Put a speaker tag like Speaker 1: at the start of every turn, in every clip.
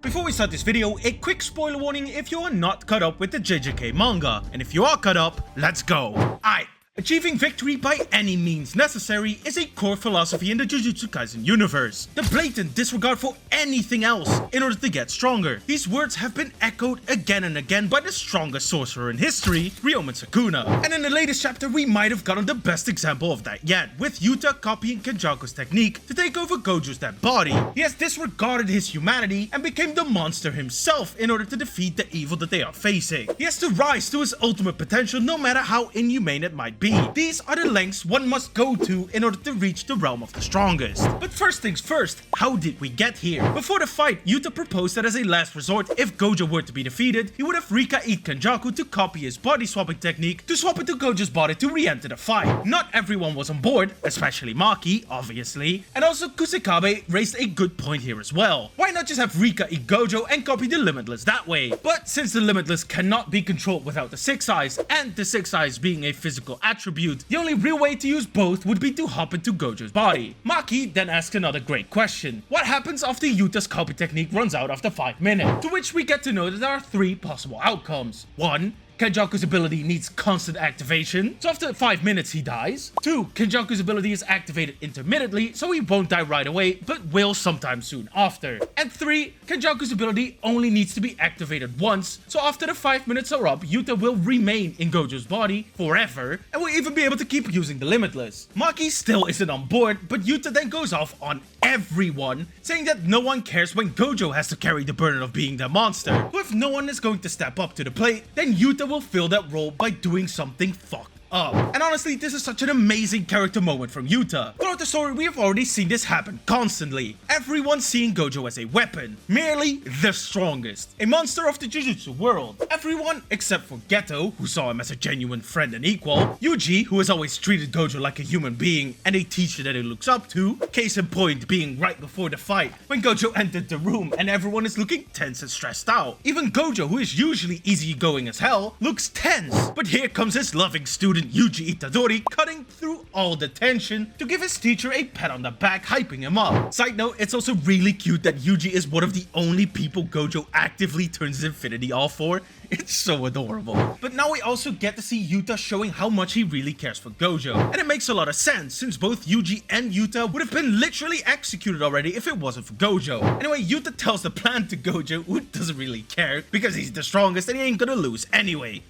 Speaker 1: Before we start this video, a quick spoiler warning if you are not caught up with the JJK manga, and if you are caught up, let's go. Aight. Achieving victory by any means necessary is a core philosophy in the Jujutsu Kaisen universe. The blatant disregard for anything else in order to get stronger. These words have been echoed again and again by the strongest sorcerer in history, Ryoma Sukuna. And in the latest chapter, we might have gotten the best example of that yet, with Yuta copying Kenjaku's technique to take over Gojo's dead body. He has disregarded his humanity and became the monster himself in order to defeat the evil that they are facing. He has to rise to his ultimate potential no matter how inhumane it might be. These are the lengths one must go to in order to reach the realm of the strongest. But first things first, how did we get here? Before the fight, Yuta proposed that as a last resort, if Gojo were to be defeated, he would have Rika eat Kenjaku to copy his body swapping technique to swap into Gojo's body to re-enter the fight. Not everyone was on board, especially Maki, obviously, and also Kusekabe raised a good point here as well. Why not just have Rika eat Gojo and copy the Limitless that way? But since the Limitless cannot be controlled without the Six Eyes, and the Six Eyes being a physical attribute, the only real way to use both would be to hop into Gojo's body. Maki then asks another great question. What happens after Yuta's copy technique runs out after 5 minutes? To which we get to know that there are 3 possible outcomes. 1. Kenjaku's ability needs constant activation, so after 5 minutes he dies. 2. Kenjaku's ability is activated intermittently, so he won't die right away, but will sometime soon after. And 3. Kenjaku's ability only needs to be activated once, so after the 5 minutes are up, Yuta will remain in Gojo's body forever, and will even be able to keep using the Limitless. Maki still isn't on board, but Yuta then goes off on everyone, saying that no one cares when Gojo has to carry the burden of being the monster. So if no one is going to step up to the plate, then Yuta will fill that role by doing something fucked up. And honestly, this is such an amazing character moment from Yuta. Throughout the story, we have already seen this happen constantly. Everyone seeing Gojo as a weapon, merely the strongest, a monster of the Jujutsu world. Everyone except for Geto, who saw him as a genuine friend and equal, Yuji, who has always treated Gojo like a human being and a teacher that he looks up to, case in point being right before the fight, when Gojo entered the room and everyone is looking tense and stressed out. Even Gojo, who is usually easygoing as hell, looks tense. But here comes his loving student Yuji Itadori cutting through all the tension to give his teacher a pat on the back, hyping him up. Side note, it's also really cute that Yuji is one of the only people Gojo actively turns his infinity off for. It's so adorable. But now we also get to see Yuta showing how much he really cares for Gojo. And it makes a lot of sense since both Yuji and Yuta would have been literally executed already if it wasn't for Gojo. Anyway, Yuta tells the plan to Gojo, who doesn't really care because he's the strongest and he ain't gonna lose anyway.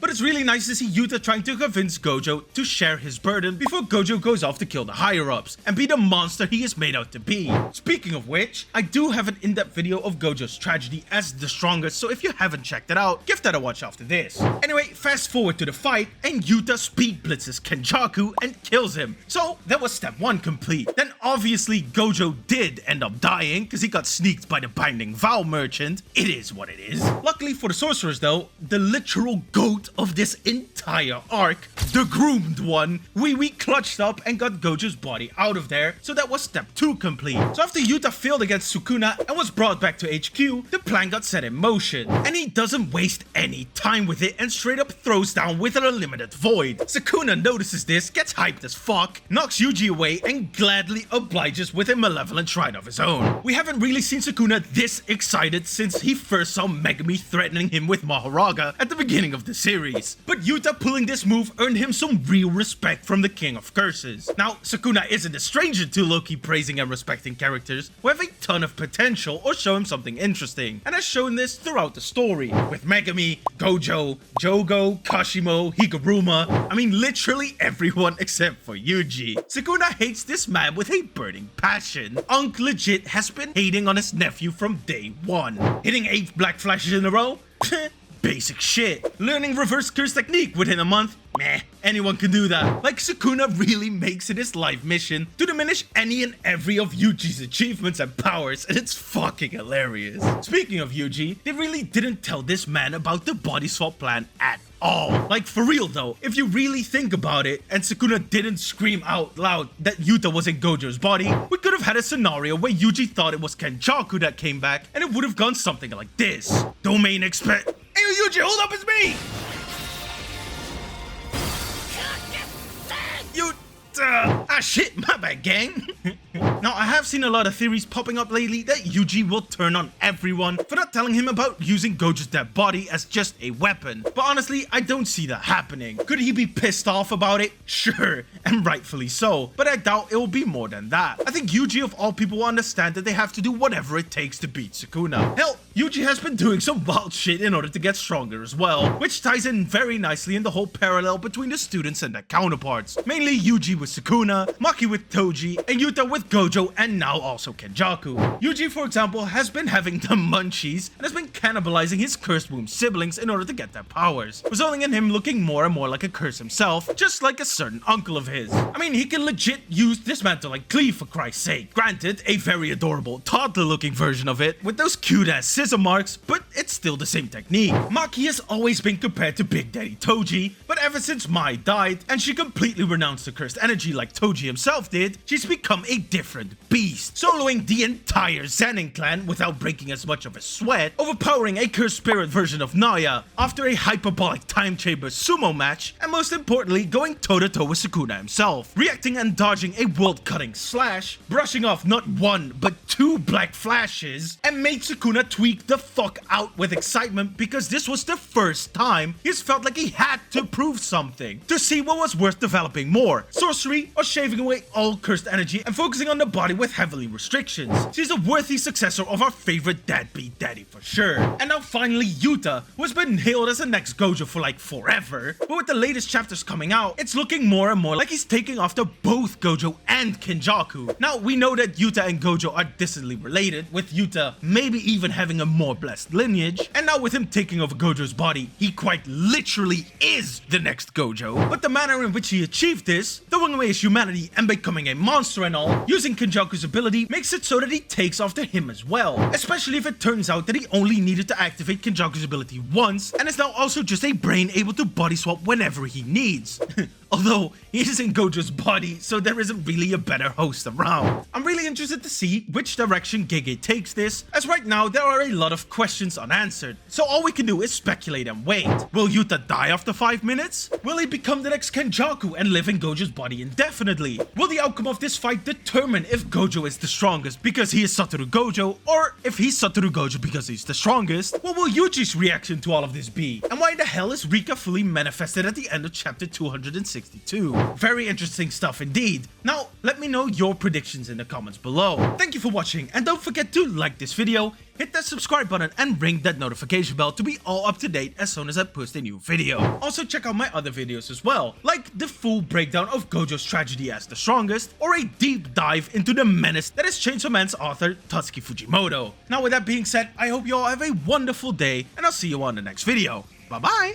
Speaker 1: But it's really nice to see Yuta trying to convince Gojo to share his burden before Gojo goes off to kill the higher-ups and be the monster he is made out to be. Speaking of which, I do have an in-depth video of Gojo's tragedy as the strongest, so if you haven't checked it out, give that a watch after this. Anyway, fast forward to the fight, and Yuta speed blitzes Kenjaku and kills him. So that was step 1 complete. Then obviously Gojo did end up dying because he got sneaked by the Binding Vow merchant. It is what it is. Luckily for the sorcerers though, the literal GOAT of this entire arc, the groomed one, we clutched up and got Gojo's body out of there, so that was step 2 complete. So after Yuta failed against Sukuna and was brought back to HQ, the plan got set in motion, and he doesn't waste any time with it and straight up throws down with an unlimited void. Sukuna notices this, gets hyped as fuck, knocks Yuji away, and gladly obliges with a malevolent shrine of his own. We haven't really seen Sukuna this excited since he first saw Megumi threatening him with Maharaga at the beginning of the series. But Yuta pulling this move earned him some real respect from the King of Curses. Now, Sukuna isn't a stranger to low-key praising and respecting characters who have a ton of potential or show him something interesting, and has shown this throughout the story, with Megumi, Gojo, Jogo, Kashimo, Higuruma, I mean literally everyone except for Yuji. Sukuna hates this man with a burning passion. Unk legit has been hating on his nephew from day 1. Hitting 8 black flashes in a row? Basic shit. Learning reverse curse technique within a month? Meh, anyone can do that. Like, Sukuna really makes it his life mission to diminish any and every of Yuji's achievements and powers, and it's fucking hilarious. Speaking of Yuji, they really didn't tell this man about the body swap plan at all. Like, for real though, if you really think about it, and Sukuna didn't scream out loud that Yuta was in Gojo's body, we could have had a scenario where Yuji thought it was Kenjaku that came back, and it would have gone something like this. Domain expect. Hey Yuji, hold up, it's me! Yuta! Ah shit, my bad gang. Now I have seen a lot of theories popping up lately that Yuji will turn on everyone for not telling him about using Gojo's dead body as just a weapon. But honestly, I don't see that happening. Could he be pissed off about it? Sure, and rightfully so. But I doubt it will be more than that. I think Yuji of all people will understand that they have to do whatever it takes to beat Sukuna. Hell, Yuji has been doing some wild shit in order to get stronger as well, which ties in very nicely in the whole parallel between the students and their counterparts. Mainly Yuji with Sukuna, Maki with Toji, and Yuta with Gojo, and now also Kenjaku. Yuji, for example, has been having the munchies and has been cannibalizing his cursed womb siblings in order to get their powers, resulting in him looking more and more like a curse himself, just like a certain uncle of his. I mean, he can legit use dismantle like Cleave for Christ's sake. Granted, a very adorable toddler-looking version of it with those cute-ass scissor marks, but it's still the same technique. Maki has always been compared to Big Daddy Toji, but ever since Mai died and she completely renounced the cursed energy like Toji himself did, she's become a different beast, soloing the entire Zen'in clan without breaking as much of a sweat, overpowering a cursed spirit version of Naya after a hyperbolic time chamber sumo match, and most importantly going toe-to-toe with Sukuna himself, reacting and dodging a world-cutting slash, brushing off not one but two black flashes, and made Sukuna tweak the fuck out with excitement because this was the first time he's felt like he had to prove something to see what was worth developing more, sorcery or shaving away all cursed energy and focusing on the body with heavily restrictions. She's a worthy successor of our favorite deadbeat daddy for sure. And now finally Yuta, who has been hailed as the next Gojo for like forever, but with the latest chapters coming out, it's looking more and more like he's taking after both Gojo and Kenjaku. Now we know that Yuta and Gojo are distantly related, with Yuta maybe even having a more blessed lineage, and now with him taking over Gojo's body, he quite literally is the next Gojo. But the manner in which he achieved this, throwing away his humanity and becoming a monster and all, using Kenjaku's ability makes it so that he takes after him as well, especially if it turns out that he only needed to activate Kenjaku's ability once and is now also just a brain able to body swap whenever he needs. Although he is in Gojo's body, so there isn't really a better host around. I'm really interested to see which direction Gege takes this, as right now there are a lot of questions unanswered, so all we can do is speculate and wait. Will Yuta die after 5 minutes? Will he become the next Kenjaku and live in Gojo's body indefinitely? Will the outcome of this fight determine if Gojo is the strongest because he is Satoru Gojo, or if he's Satoru Gojo because he's the strongest? What will Yuji's reaction to all of this be? And why the hell is Rika fully manifested at the end of chapter 262? Very interesting stuff indeed. Now, let me know your predictions in the comments below. Thank you for watching, and don't forget to like this video, hit that subscribe button, and ring that notification bell to be all up to date as soon as I post a new video. Also check out my other videos as well, like the full breakdown of Gojo's tragedy as the strongest, or a deep dive into the menace that is Chainsaw Man's author Tatsuki Fujimoto. Now with that being said, I hope you all have a wonderful day, and I'll see you on the next video. Bye bye!